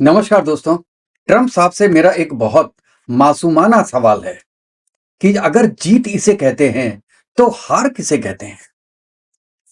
नमस्कार दोस्तों। ट्रंप साहब से मेरा एक बहुत मासूमाना सवाल है कि अगर जीत इसे कहते हैं तो हार किसे कहते हैं।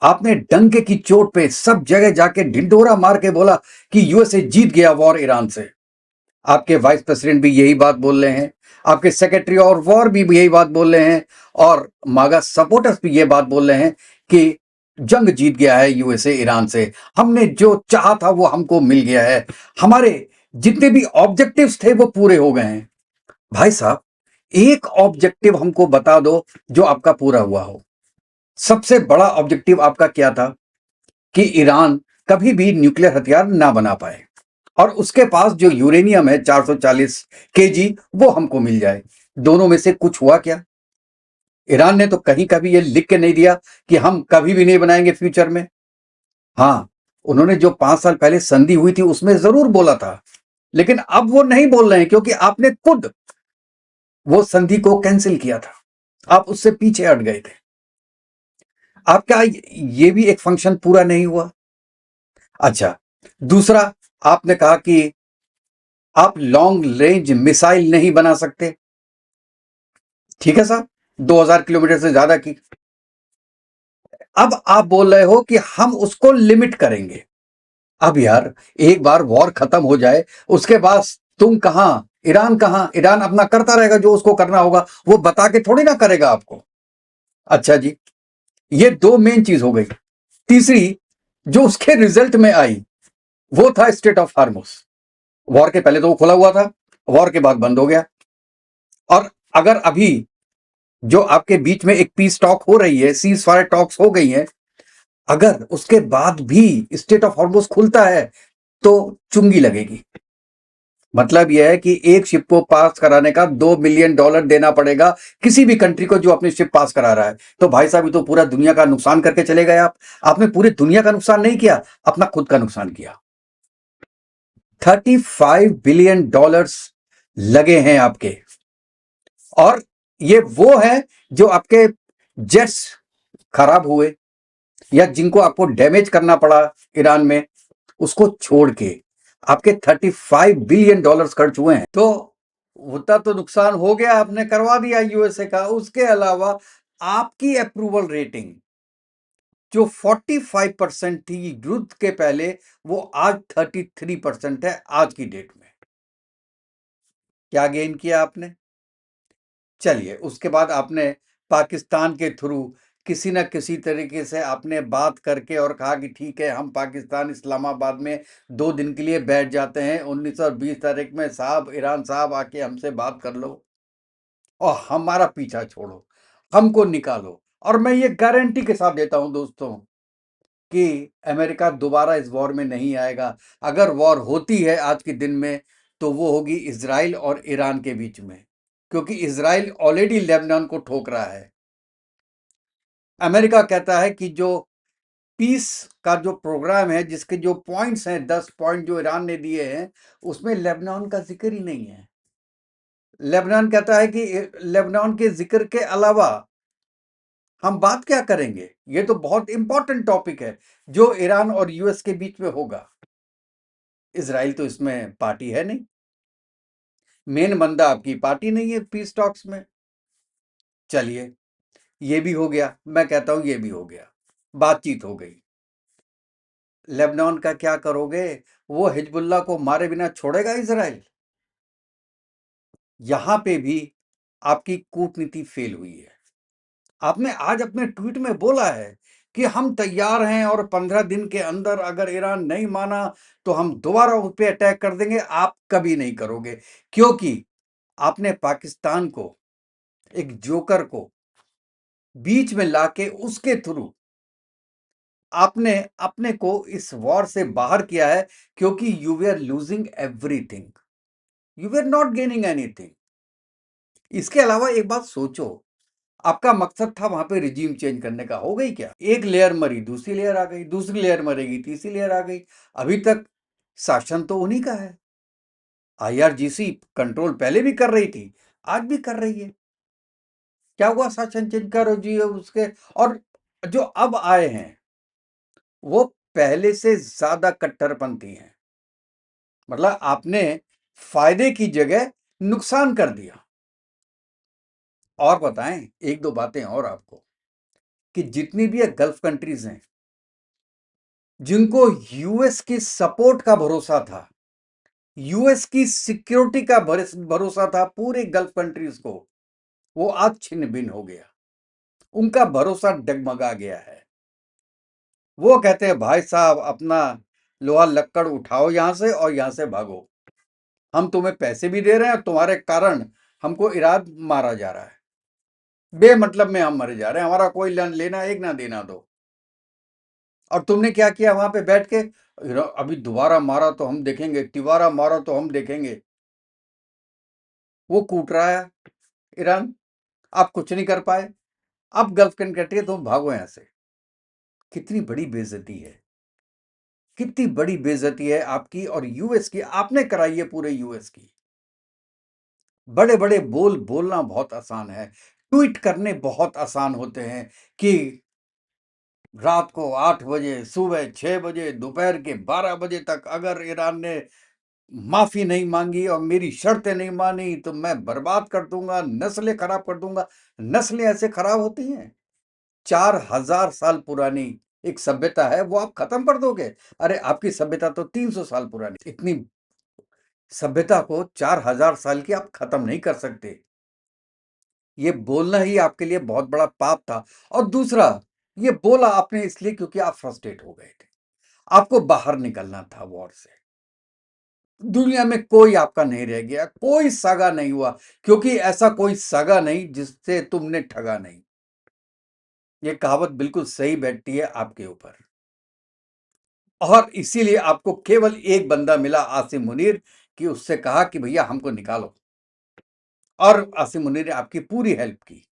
आपने डंके की चोट पे सब जगह जाके ढिंढोरा मार के बोला कि यूएसए जीत गया वॉर ईरान से। आपके वाइस प्रेसिडेंट भी यही बात बोल रहे हैं, आपके सेक्रेटरी और वॉर भी यही बात बोल रहे हैं, और मागा सपोर्टर्स भी ये बात बोल रहे हैं कि जंग जीत गया है यूएसए ईरान से। हमने जो चाहा था वो हमको मिल गया है, हमारे जितने भी ऑब्जेक्टिव्स थे वो पूरे हो गए हैं। भाई साहब, एक ऑब्जेक्टिव हमको बता दो जो आपका पूरा हुआ हो। सबसे बड़ा ऑब्जेक्टिव आपका क्या था? कि ईरान कभी भी न्यूक्लियर हथियार ना बना पाए और उसके पास जो यूरेनियम है 440 केजी वो हमको मिल जाए। दोनों में से कुछ हुआ क्या? ईरान ने तो कहीं कभी ये लिख के नहीं दिया कि हम कभी भी नहीं बनाएंगे फ्यूचर में। हाँ, उन्होंने जो 5 साल पहले संधि हुई थी उसमें जरूर बोला था, लेकिन अब वो नहीं बोल रहे हैं क्योंकि आपने खुद वो संधि को कैंसिल किया था। आप उससे पीछे हट गए थे। आपका ये भी एक फंक्शन पूरा नहीं हुआ। अच्छा, दूसरा, आपने कहा कि आप लॉन्ग रेंज मिसाइल नहीं बना सकते। ठीक है साहब, 2000 किलोमीटर से ज्यादा की। अब आप बोल रहे हो कि हम उसको लिमिट करेंगे। अब यार, एक बार वॉर खत्म हो जाए उसके बाद तुम कहां, ईरान कहां? ईरान अपना करता रहेगा, जो उसको करना होगा वो बता के थोड़ी ना करेगा आपको। अच्छा जी, ये दो मेन चीज हो गई। तीसरी जो उसके रिजल्ट में आई वो था स्टेट ऑफ हार्मोस। वॉर के पहले तो वो खुला हुआ था, वॉर के बाद बंद हो गया। और अगर अभी जो आपके बीच में एक पीस टॉक हो रही है, सीज फायर टॉक्स हो गई हैं, अगर उसके बाद भी स्टेट ऑफ हॉर्मोस खुलता है तो चुंगी लगेगी। मतलब यह है कि एक शिप को पास कराने का $2 बिलियन देना पड़ेगा किसी भी कंट्री को जो अपनी शिप पास करा रहा है। तो भाई साहब, ये तो पूरा दुनिया का नुकसान करके चले गए आप। आपने पूरी दुनिया का नुकसान नहीं किया, अपना खुद का नुकसान किया। $35 बिलियन लगे हैं आपके। और ये वो है जो आपके जेट्स खराब हुए या जिनको आपको डैमेज करना पड़ा ईरान में, उसको छोड़ के आपके $35 बिलियन खर्च हुए हैं। तो उतना तो नुकसान हो गया, आपने करवा दिया यूएसए का। उसके अलावा आपकी अप्रूवल रेटिंग जो 45% थी युद्ध के पहले, वो आज 33% है आज की डेट में। क्या गेन किया आपने? चलिए, उसके बाद आपने पाकिस्तान के थ्रू किसी न किसी तरीके से आपने बात करके और कहा कि ठीक है, हम पाकिस्तान इस्लामाबाद में 2 दिन के लिए बैठ जाते हैं, 19 और 20 तारीख में साहब, ईरान साहब आके हमसे बात कर लो और हमारा पीछा छोड़ो, हमको निकालो। और मैं ये गारंटी के साथ देता हूं दोस्तों कि अमेरिका दोबारा इस वॉर में नहीं आएगा। अगर वॉर होती है आज के दिन में तो वो होगी इजराइल और ईरान के बीच में, क्योंकि इजराइल ऑलरेडी लेबनान को ठोक रहा है। अमेरिका कहता है कि जो पीस का जो प्रोग्राम है, जिसके जो पॉइंट्स हैं, 10 पॉइंट जो ईरान ने दिए हैं, उसमें लेबनान का जिक्र ही नहीं है। लेबनान कहता है कि लेबनान के जिक्र के अलावा हम बात क्या करेंगे? ये तो बहुत इंपॉर्टेंट टॉपिक है जो ईरान और यूएस के बीच में होगा। इजराइल तो इसमें पार्टी है नहीं, मेन बंदा आपकी पार्टी नहीं है पीस टॉक्स में। चलिए, ये भी हो गया, मैं कहता हूं ये भी हो गया, बातचीत हो गई। लेबनान का क्या करोगे? वो हिजबुल्लाह को मारे बिना छोड़ेगा इजराइल? यहां पे भी आपकी कूटनीति फेल हुई है। आपने आज अपने ट्वीट में बोला है कि हम तैयार हैं और 15 दिन के अंदर अगर ईरान नहीं माना तो हम दोबारा उस पर अटैक कर देंगे। आप कभी नहीं करोगे, क्योंकि आपने पाकिस्तान को, एक जोकर को बीच में लाके उसके थ्रू आपने अपने को इस वॉर से बाहर किया है, क्योंकि you way losing everything, you way not gaining anything. इसके अलावा एक बात सोचो, आपका मकसद था वहां पे रिजीम चेंज करने का, हो गई क्या? एक लेयर मरी, दूसरी लेयर आ गई, दूसरी लेयर मरेगी, तीसरी लेयर आ गई। अभी तक शासन तो उन्हीं का है। आईआरजीसी कंट्रोल पहले भी कर रही थी, आज भी कर रही है। क्या हुआ शासन चेंज करो जी उसके? और जो अब आए हैं वो पहले से ज्यादा कट्टरपंथी हैं। मतलब आपने फायदे की जगह नुकसान कर दिया। और बताएं एक दो बातें और आपको कि जितनी भी ये गल्फ कंट्रीज हैं जिनको यूएस की सपोर्ट का भरोसा था, यूएस की सिक्योरिटी का भरोसा था पूरे गल्फ कंट्रीज को, वो आज छिन्न भिन्न हो गया। उनका भरोसा डगमगा गया है। वो कहते हैं भाई साहब अपना लोहा लक्कड़ उठाओ यहां से और यहां से भागो। हम तुम्हें पैसे भी दे रहे हैं और तुम्हारे कारण हमको ईरान मारा जा रहा है, बेमतलब में हम मरे जा रहे हैं, हमारा कोई लेना एक ना देना दो। और तुमने क्या किया वहां पे बैठ के, अभी दोबारा मारा तो हम देखेंगे, तिबारा मारा तो हम देखेंगे। वो कूट रहा है ईरान, आप कुछ नहीं कर पाए। अब गल्फ कंट्री तुम भागो यहां से। कितनी बड़ी बेइज्जती है, कितनी बड़ी बेइज्जती है आपकी और यूएस की, आपने कराई है पूरे यूएस की। बड़े बड़े बोलना बहुत आसान है, ट्वीट करने बहुत आसान होते हैं कि रात को 8 बजे, सुबह 6 बजे, दोपहर के 12 बजे तक अगर ईरान ने माफी नहीं मांगी और मेरी शर्तें नहीं मानी तो मैं बर्बाद कर दूंगा, नस्लें खराब कर दूंगा। नस्लें ऐसे खराब होती हैं? 4000 साल पुरानी एक सभ्यता है, वो आप खत्म कर दोगे? अरे आपकी सभ्यता तो 300 साल पुरानी, इतनी सभ्यता को 4000 साल की आप खत्म नहीं कर सकते। ये बोलना ही आपके लिए बहुत बड़ा पाप था। और दूसरा, ये बोला आपने इसलिए क्योंकि आप फ्रस्ट्रेट हो गए थे, आपको बाहर निकलना था वॉर से। दुनिया में कोई आपका नहीं रह गया, कोई सगा नहीं हुआ, क्योंकि ऐसा कोई सगा नहीं जिससे तुमने ठगा नहीं। ये कहावत बिल्कुल सही बैठती है आपके ऊपर। और इसीलिए आपको केवल एक बंदा मिला, आसिम मुनीर, कि उससे कहा कि भैया हमको निकालो, और आसिम मुनीर ने आपकी पूरी हेल्प की।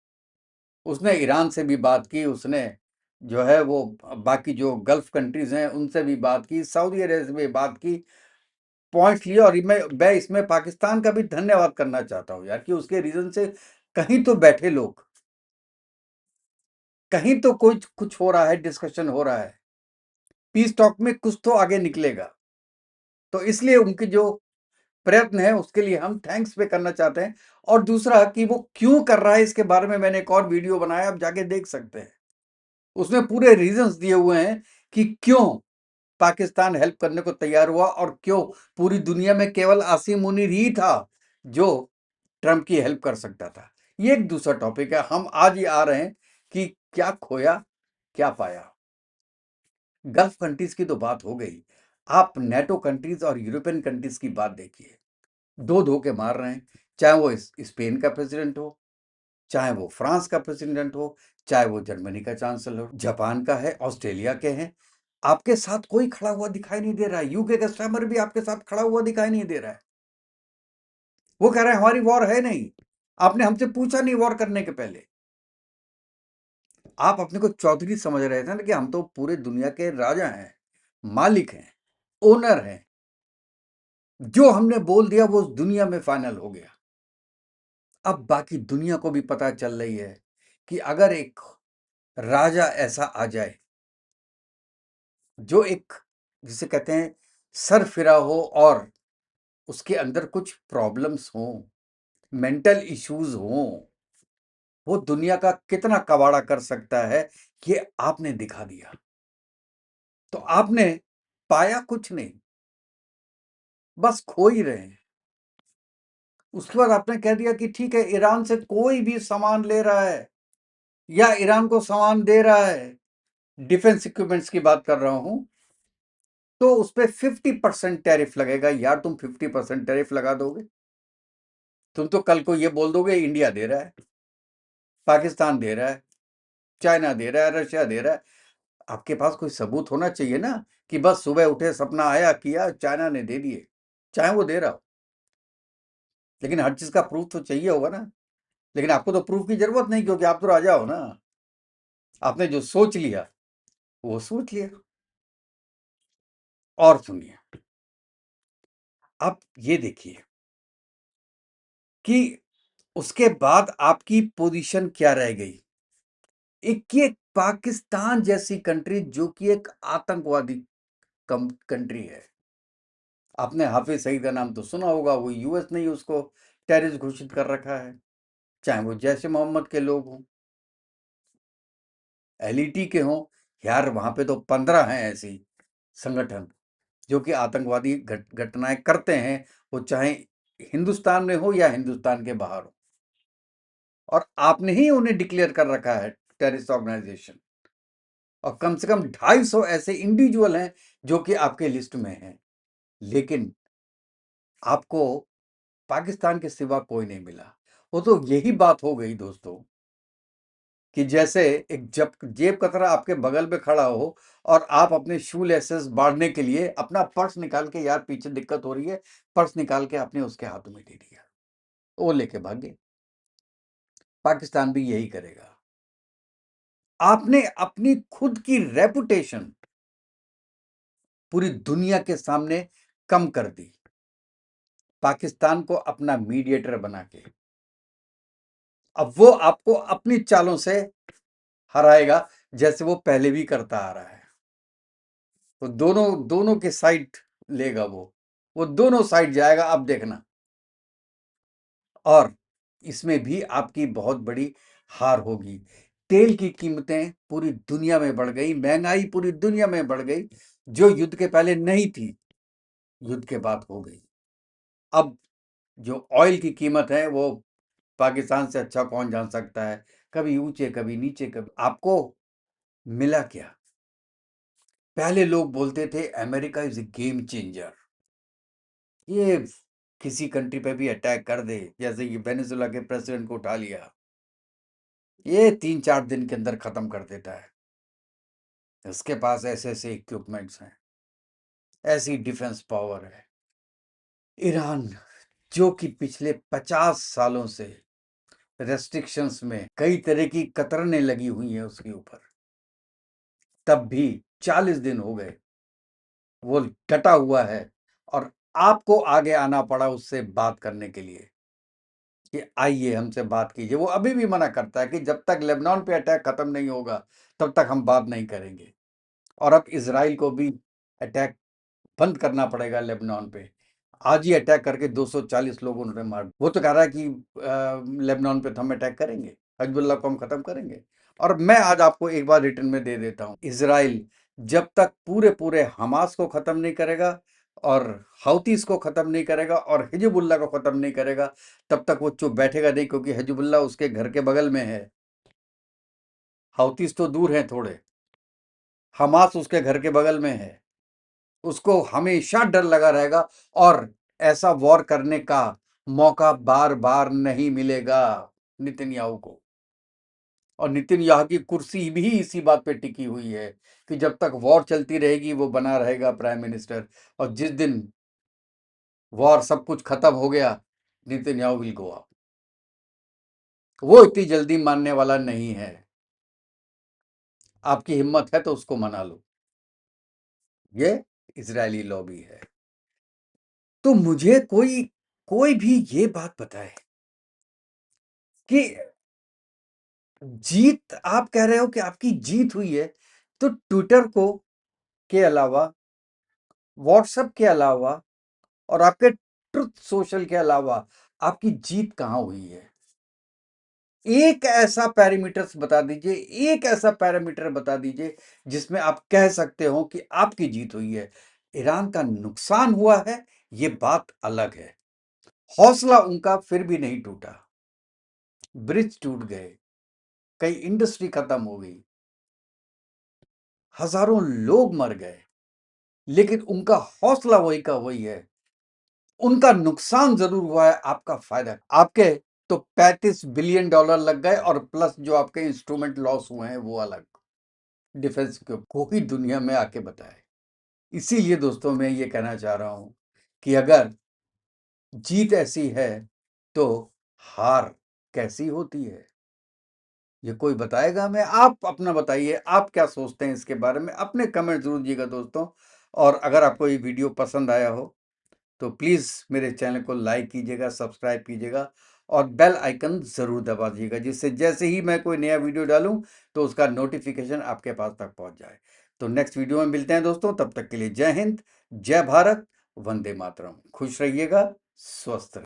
उसने ईरान से भी बात की, उसने जो है वो बाकी जो गल्फ कंट्रीज हैं उनसे भी बात की, सऊदी अरेबिया से भी बात की, पॉइंट्स लिए। और मैं इसमें पाकिस्तान का भी धन्यवाद करना चाहता हूं यार, कि उसके रीजन से कहीं तो बैठे लोग, कहीं तो कुछ हो रहा है, डिस्कशन हो रहा है, पीस टॉक में कुछ तो आगे निकलेगा। तो इसलिए उनकी जो प्रयत्न है उसके लिए हम थैंक्स पे करना चाहते हैं। और दूसरा कि वो क्यों कर रहा है इसके बारे में मैंने एक और वीडियो बनाया, आप जाके देख सकते हैं। उसमें पूरे रीजंस दिए हुए हैं कि क्यों पाकिस्तान हेल्प करने को तैयार हुआ और क्यों पूरी दुनिया में केवल आसिम मुनीर ही था जो ट्रंप की हेल्प कर सकता था। ये एक दूसरा टॉपिक है। हम आज ही आ रहे हैं कि क्या खोया क्या पाया। गल्फ कंट्रीज की तो बात हो गई, आप नेटो कंट्रीज और यूरोपियन कंट्रीज की बात देखिए। दो धोखे मार रहे हैं, चाहे वो स्पेन का प्रेसिडेंट हो, चाहे वो फ्रांस का प्रेसिडेंट हो, चाहे वो जर्मनी का चांसलर हो, जापान का है, ऑस्ट्रेलिया के हैं। आपके साथ कोई खड़ा हुआ दिखाई नहीं दे रहा है। यूके का स्टैमर भी आपके साथ खड़ा हुआ दिखाई नहीं दे रहा है। वो कह रहे हैं हमारी वॉर है नहीं, आपने हमसे पूछा नहीं वॉर करने के पहले। आप अपने को चौधरी समझ रहे थे ना, कि हम तो पूरे दुनिया के राजा हैं, मालिक हैं, ओनर हैं। जो हमने बोल दिया वो दुनिया में फाइनल हो गया। अब बाकी दुनिया को भी पता चल रही है कि अगर एक राजा ऐसा आ जाए जो एक, जिसे कहते हैं, सरफिरा हो और उसके अंदर कुछ प्रॉब्लम्स हों, मेंटल इश्यूज हों, वो दुनिया का कितना कबाड़ा कर सकता है, ये आपने दिखा दिया। तो आपने पाया कुछ नहीं, बस खो ही रहे हैं। उसके बाद आपने कह दिया कि ठीक है, ईरान से कोई भी सामान ले रहा है या ईरान को सामान दे रहा है, डिफेंस इक्विपमेंट्स की बात कर रहा हूं, तो उस पर 50% टैरिफ लगेगा। यार तुम 50% टैरिफ लगा दोगे? तुम तो कल को ये बोल दोगे इंडिया दे रहा है, पाकिस्तान दे रहा है, चाइना दे रहा है, रशिया दे रहा है। आपके पास कोई सबूत होना चाहिए ना, कि बस सुबह उठे सपना आया किया चाइना ने दे दिए, चाहे वो दे रहा हो। लेकिन हर चीज का प्रूफ तो चाहिए होगा ना। लेकिन आपको तो प्रूफ की जरूरत नहीं, क्योंकि आप तो राजा हो ना। आपने जो सोच लिया वो सोच लिया। और सुनिए, आप ये देखिए कि उसके बाद आपकी पोजीशन क्या रह गई। एक ये पाकिस्तान जैसी कंट्री जो कि एक आतंकवादी कंट्री है, आपने हाफिज सईद का नाम तो सुना होगा, वो यूएस ने ही उसको टेररिस्ट घोषित कर रखा है, चाहे वो जैश ए मोहम्मद के लोग हों, एलईटी के हों। यार वहां पे तो 15 हैं ऐसी संगठन जो कि आतंकवादी घटनाएं करते हैं, वो चाहे हिंदुस्तान में हो या हिंदुस्तान के बाहर हो, और आपने ही उन्हें डिक्लेयर कर रखा है टेररिस्ट ऑर्गेनाइजेशन। और कम से कम 250 ऐसे इंडिविजुअल हैं जो कि आपके लिस्ट में हैं, लेकिन आपको पाकिस्तान के सिवा कोई नहीं मिला। वो तो यही बात हो गई दोस्तों कि जैसे एक जब जेब कतरा आपके बगल में खड़ा हो और आप अपने शू लेसेस बांधने के लिए अपना पर्स निकाल के, यार पीछे दिक्कत हो रही है, पर्स निकाल के आपने उसके हाथों में दे दिया, वो लेके भागे। पाकिस्तान भी यही करेगा। आपने अपनी खुद की रेपुटेशन पूरी दुनिया के सामने कम कर दी, पाकिस्तान को अपना मीडिएटर बना के। अब वो आपको अपनी चालों से हराएगा, जैसे वो पहले भी करता आ रहा है। तो दोनों दोनों के साइड लेगा वो दोनों साइड जाएगा, अब देखना। और इसमें भी आपकी बहुत बड़ी हार होगी। तेल की कीमतें पूरी दुनिया में बढ़ गई, महंगाई पूरी दुनिया में बढ़ गई, जो युद्ध के पहले नहीं थी, युद्ध के बाद हो गई। अब जो ऑयल की कीमत है वो पाकिस्तान से अच्छा कौन जान सकता है, कभी ऊंचे कभी नीचे। कभी आपको मिला क्या? पहले लोग बोलते थे America is a game changer, ये किसी कंट्री पे भी अटैक कर दे, जैसे कि वेनेजुला के प्रेसिडेंट को उठा लिया, ये 3-4 दिन के अंदर खत्म कर देता है। इसके पास ऐसे ऐसे इक्विपमेंट्स हैं, ऐसी डिफेंस पावर है। ईरान जो कि पिछले 50 सालों से रेस्ट्रिक्शंस में कई तरह की कतरने लगी हुई हैं उसके ऊपर, तब भी 40 दिन हो गए वो डटा हुआ है, और आपको आगे आना पड़ा उससे बात करने के लिए कि आइए हमसे बात कीजिए। वो अभी भी मना करता है कि जब तक लेबनान पे अटैक खत्म नहीं होगा तब तक हम बात नहीं करेंगे। और अब इजराइल को भी अटैक बंद करना पड़ेगा लेबनान पे। आज ही अटैक करके 240 लोग उन्होंने मार, वो तो कह रहा है कि लेबनान पे तो हम अटैक करेंगे, हिजबुल्लाह को हम खत्म करेंगे। और मैं आज आपको एक बार रिटर्न में दे देता हूं, इजराइल जब तक पूरे पूरे हमास को खत्म नहीं करेगा और हौतीस को खत्म नहीं करेगा और हिजबुल्लाह को खत्म नहीं करेगा, तब तक वो चुप बैठेगा नहीं, क्योंकि हिजबुल्लाह उसके घर के बगल में है, हौतीस तो दूर है थोड़े, हमास उसके घर के बगल में है। उसको हमेशा डर लगा रहेगा, और ऐसा वॉर करने का मौका बार बार नहीं मिलेगा नेतन्याहू को। और नेतन्याहू की कुर्सी भी इसी बात पे टिकी हुई है कि जब तक वॉर चलती रहेगी वो बना रहेगा प्राइम मिनिस्टर, और जिस दिन वॉर सब कुछ खत्म हो गया, नेतन्याहू विल गो अप। वो इतनी जल्दी मानने वाला नहीं है। आपकी हिम्मत है तो उसको मना लो, ये इजरायली लॉबी है। तो मुझे कोई कोई भी ये बात बताए कि जीत, आप कह रहे हो कि आपकी जीत हुई है, तो ट्विटर को के अलावा, व्हाट्सएप के अलावा और आपके ट्रुथ सोशल के अलावा आपकी जीत कहां हुई है? एक ऐसा पैरामीटर्स बता दीजिए, एक ऐसा पैरामीटर बता दीजिए जिसमें आप कह सकते हो कि आपकी जीत हुई है। ईरान का नुकसान हुआ है, ये बात अलग है। हौसला उनका फिर भी नहीं टूटा, ब्रिज टूट गए, कई इंडस्ट्री खत्म हो गई, हजारों लोग मर गए, लेकिन उनका हौसला वही का वही है। उनका नुकसान जरूर हुआ है, आपका फायदा। आपके तो $35 बिलियन लग गए, और प्लस जो आपके इंस्ट्रूमेंट लॉस हुए हैं वो अलग, डिफेंस के कोई दुनिया में आके बताए। इसीलिए दोस्तों मैं ये कहना चाह रहा हूं कि अगर जीत ऐसी है तो हार कैसी होती है, ये कोई बताएगा? मैं, आप अपना बताइए, आप क्या सोचते हैं इसके बारे में, अपने कमेंट जरूर दीजिएगा दोस्तों। और अगर आपको ये वीडियो पसंद आया हो तो प्लीज़ मेरे चैनल को लाइक कीजिएगा, सब्सक्राइब कीजिएगा, और बेल आइकन ज़रूर दबा दीजिएगा, जिससे जैसे ही मैं कोई नया वीडियो डालूं तो उसका नोटिफिकेशन आपके पास तक पहुंच जाए। तो नेक्स्ट वीडियो में मिलते हैं दोस्तों, तब तक के लिए जय हिंद, जय भारत, वंदे मातरम। खुश रहिएगा, स्वस्थ रहिए।